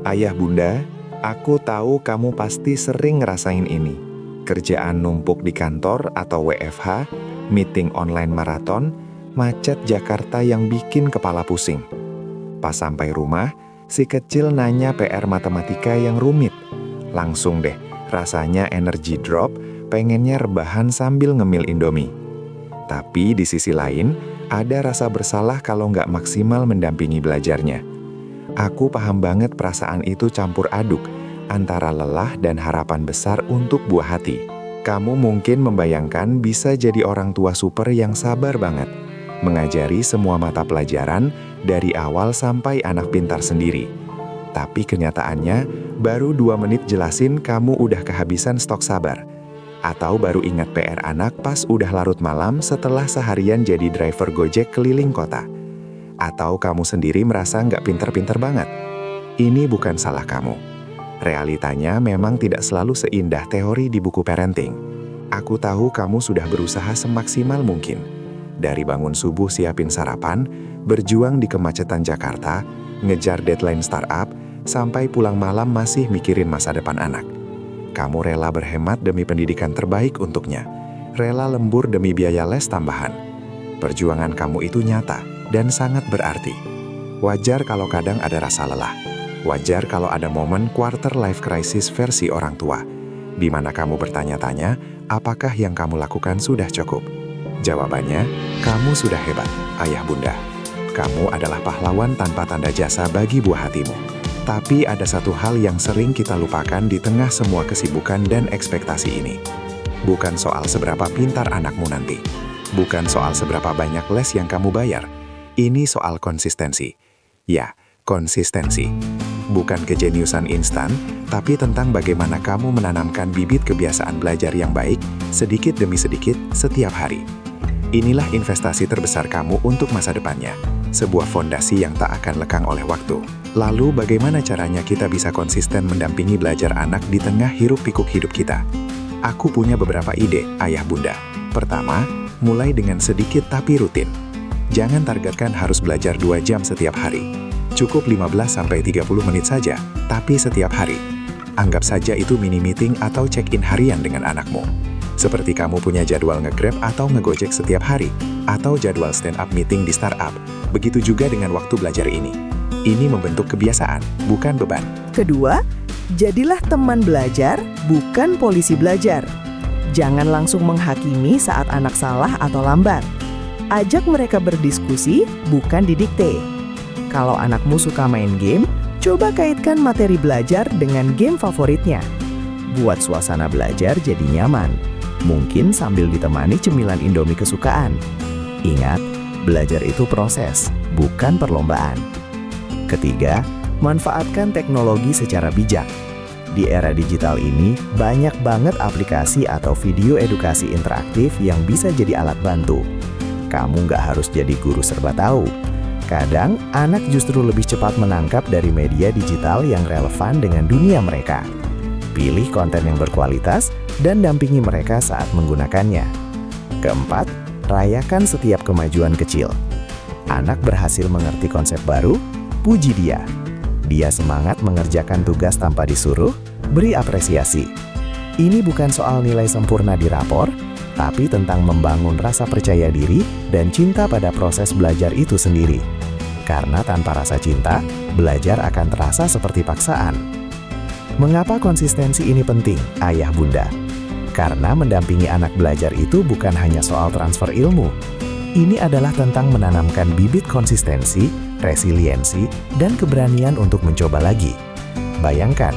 Ayah bunda, aku tahu kamu pasti sering ngerasain ini. Kerjaan numpuk di kantor atau WFH, meeting online maraton, macet Jakarta yang bikin kepala pusing. Pas sampai rumah, si kecil nanya PR matematika yang rumit. Langsung deh, rasanya energi drop, pengennya rebahan sambil ngemil Indomie. Tapi di sisi lain, ada rasa bersalah kalau nggak maksimal mendampingi belajarnya. Aku paham banget perasaan itu campur aduk, antara lelah dan harapan besar untuk buah hati. Kamu mungkin membayangkan bisa jadi orang tua super yang sabar banget, mengajari semua mata pelajaran dari awal sampai anak pintar sendiri. Tapi kenyataannya, baru 2 menit jelasin kamu udah kehabisan stok sabar. Atau baru ingat PR anak pas udah larut malam setelah seharian jadi driver Gojek keliling kota. Atau kamu sendiri merasa nggak pinter-pinter banget. Ini bukan salah kamu. Realitanya memang tidak selalu seindah teori di buku parenting. Aku tahu kamu sudah berusaha semaksimal mungkin. Dari bangun subuh siapin sarapan, berjuang di kemacetan Jakarta, ngejar deadline startup, sampai pulang malam masih mikirin masa depan anak. Kamu rela berhemat demi pendidikan terbaik untuknya. Rela lembur demi biaya les tambahan. Perjuangan kamu itu nyata dan sangat berarti. Wajar kalau kadang ada rasa lelah. Wajar kalau ada momen quarter life crisis versi orang tua, di mana kamu bertanya-tanya, apakah yang kamu lakukan sudah cukup? Jawabannya, kamu sudah hebat, ayah bunda. Kamu adalah pahlawan tanpa tanda jasa bagi buah hatimu. Tapi ada satu hal yang sering kita lupakan di tengah semua kesibukan dan ekspektasi ini. Bukan soal seberapa pintar anakmu nanti. Bukan soal seberapa banyak les yang kamu bayar. Ini soal konsistensi. Ya, konsistensi. Bukan kejeniusan instan, tapi tentang bagaimana kamu menanamkan bibit kebiasaan belajar yang baik, sedikit demi sedikit, setiap hari. Inilah investasi terbesar kamu untuk masa depannya. Sebuah fondasi yang tak akan lekang oleh waktu. Lalu bagaimana caranya kita bisa konsisten mendampingi belajar anak di tengah hiruk-pikuk hidup kita? Aku punya beberapa ide, ayah bunda. Pertama, mulai dengan sedikit tapi rutin. Jangan targetkan harus belajar 2 jam setiap hari. Cukup 15-30 menit saja, tapi setiap hari. Anggap saja itu mini meeting atau check-in harian dengan anakmu. Seperti kamu punya jadwal nge-Grab atau nge-Gojek setiap hari, atau jadwal stand-up meeting di startup. Begitu juga dengan waktu belajar ini. Ini membentuk kebiasaan, bukan beban. Kedua, jadilah teman belajar, bukan polisi belajar. Jangan langsung menghakimi saat anak salah atau lambat. Ajak mereka berdiskusi, bukan didikte. Kalau anakmu suka main game, coba kaitkan materi belajar dengan game favoritnya. Buat suasana belajar jadi nyaman. Mungkin sambil ditemani cemilan Indomie kesukaan. Ingat, belajar itu proses, bukan perlombaan. Ketiga, manfaatkan teknologi secara bijak. Di era digital ini, banyak banget aplikasi atau video edukasi interaktif yang bisa jadi alat bantu. Kamu nggak harus jadi guru serba tahu. Kadang, anak justru lebih cepat menangkap dari media digital yang relevan dengan dunia mereka. Pilih konten yang berkualitas dan dampingi mereka saat menggunakannya. Keempat, rayakan setiap kemajuan kecil. Anak berhasil mengerti konsep baru, puji dia. Dia semangat mengerjakan tugas tanpa disuruh, beri apresiasi. Ini bukan soal nilai sempurna di rapor, tapi tentang membangun rasa percaya diri dan cinta pada proses belajar itu sendiri. Karena tanpa rasa cinta, belajar akan terasa seperti paksaan. Mengapa konsistensi ini penting, ayah bunda? Karena mendampingi anak belajar itu bukan hanya soal transfer ilmu. Ini adalah tentang menanamkan bibit konsistensi, resiliensi, dan keberanian untuk mencoba lagi. Bayangkan,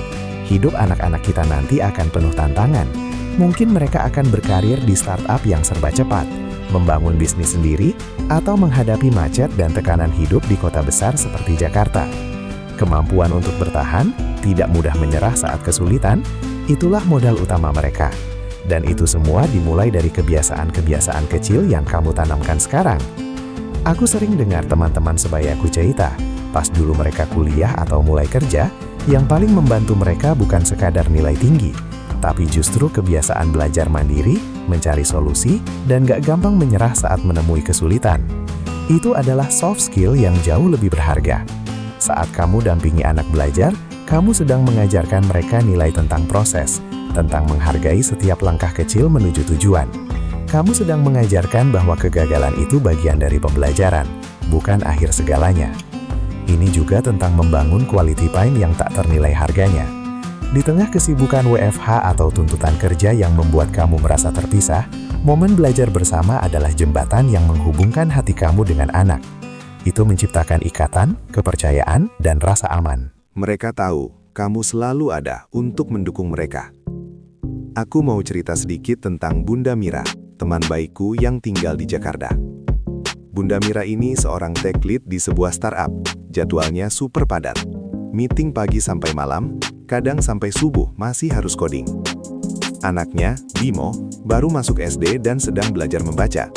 hidup anak-anak kita nanti akan penuh tantangan. Mungkin mereka akan berkarir di startup yang serba cepat, membangun bisnis sendiri, atau menghadapi macet dan tekanan hidup di kota besar seperti Jakarta. Kemampuan untuk bertahan, tidak mudah menyerah saat kesulitan, itulah modal utama mereka. Dan itu semua dimulai dari kebiasaan-kebiasaan kecil yang kamu tanamkan sekarang. Aku sering dengar teman-teman sebayaku cerita, pas dulu mereka kuliah atau mulai kerja, yang paling membantu mereka bukan sekadar nilai tinggi, tapi justru kebiasaan belajar mandiri, mencari solusi, dan gak gampang menyerah saat menemui kesulitan. Itu adalah soft skill yang jauh lebih berharga. Saat kamu dampingi anak belajar, Kamu sedang mengajarkan mereka nilai tentang proses, tentang menghargai setiap langkah kecil menuju tujuan. Kamu sedang mengajarkan bahwa kegagalan itu bagian dari pembelajaran, bukan akhir segalanya. Ini juga tentang membangun quality time yang tak ternilai harganya. Di tengah kesibukan WFH atau tuntutan kerja yang membuat kamu merasa terpisah, momen belajar bersama adalah jembatan yang menghubungkan hati kamu dengan anak. Itu menciptakan ikatan, kepercayaan, dan rasa aman. Mereka tahu kamu selalu ada untuk mendukung mereka. Aku mau cerita sedikit tentang Bunda Mira, teman baikku yang tinggal di Jakarta. Bunda Mira ini seorang tech lead di sebuah startup. Jadwalnya super padat. Meeting pagi sampai malam, kadang sampai subuh masih harus coding. Anaknya, Bimo, baru masuk SD dan sedang belajar membaca.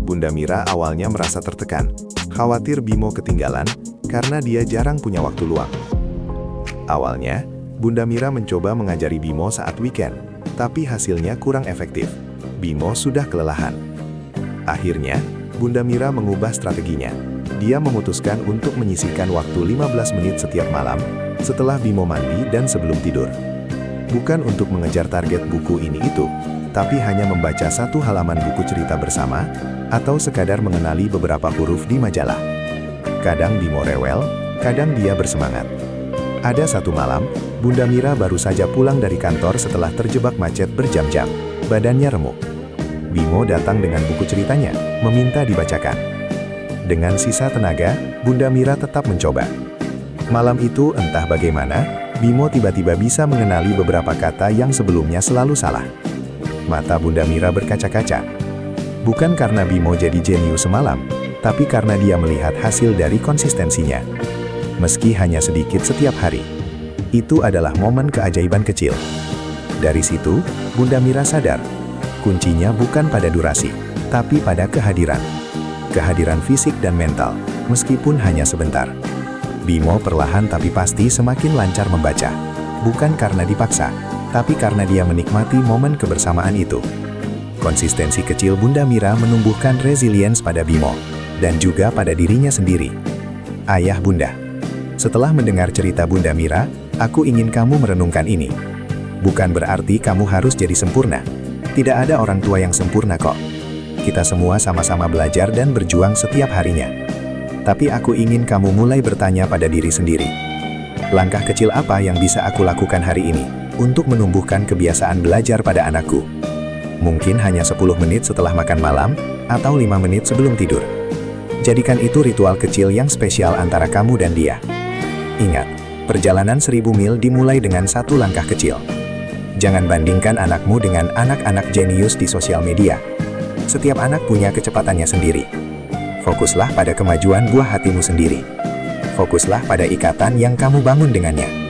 Bunda Mira awalnya merasa tertekan, khawatir Bimo ketinggalan karena dia jarang punya waktu luang. Awalnya, Bunda Mira mencoba mengajari Bimo saat weekend, tapi hasilnya kurang efektif. Bimo sudah kelelahan. Akhirnya, Bunda Mira mengubah strateginya. Dia memutuskan untuk menyisihkan waktu 15 menit setiap malam, setelah Bimo mandi dan sebelum tidur. Bukan untuk mengejar target buku ini itu, tapi hanya membaca satu halaman buku cerita bersama, atau sekadar mengenali beberapa huruf di majalah. Kadang Bimo rewel, kadang dia bersemangat. Ada satu malam, Bunda Mira baru saja pulang dari kantor setelah terjebak macet berjam-jam. Badannya remuk. Bimo datang dengan buku ceritanya, meminta dibacakan. Dengan sisa tenaga, Bunda Mira tetap mencoba. Malam itu entah bagaimana, Bimo tiba-tiba bisa mengenali beberapa kata yang sebelumnya selalu salah. Mata Bunda Mira berkaca-kaca. Bukan karena Bimo jadi jenius semalam, tapi karena dia melihat hasil dari konsistensinya. Meski hanya sedikit setiap hari. Itu adalah momen keajaiban kecil. Dari situ, Bunda Mira sadar, kuncinya bukan pada durasi, tapi pada kehadiran. Kehadiran fisik dan mental, meskipun hanya sebentar. Bimo perlahan tapi pasti semakin lancar membaca. Bukan karena dipaksa, tapi karena dia menikmati momen kebersamaan itu. Konsistensi kecil Bunda Mira menumbuhkan resilience pada Bimo, dan juga pada dirinya sendiri. Ayah Bunda. Setelah mendengar cerita Bunda Mira, aku ingin kamu merenungkan ini. Bukan berarti kamu harus jadi sempurna. Tidak ada orang tua yang sempurna kok. Kita semua sama-sama belajar dan berjuang setiap harinya. Tapi aku ingin kamu mulai bertanya pada diri sendiri. Langkah kecil apa yang bisa aku lakukan hari ini untuk menumbuhkan kebiasaan belajar pada anakku? Mungkin hanya 10 menit setelah makan malam, atau 5 menit sebelum tidur. Jadikan itu ritual kecil yang spesial antara kamu dan dia. Ingat, perjalanan 1000 mil dimulai dengan satu langkah kecil. Jangan bandingkan anakmu dengan anak-anak jenius di sosial media. Setiap anak punya kecepatannya sendiri. Fokuslah pada kemajuan buah hatimu sendiri. Fokuslah pada ikatan yang kamu bangun dengannya.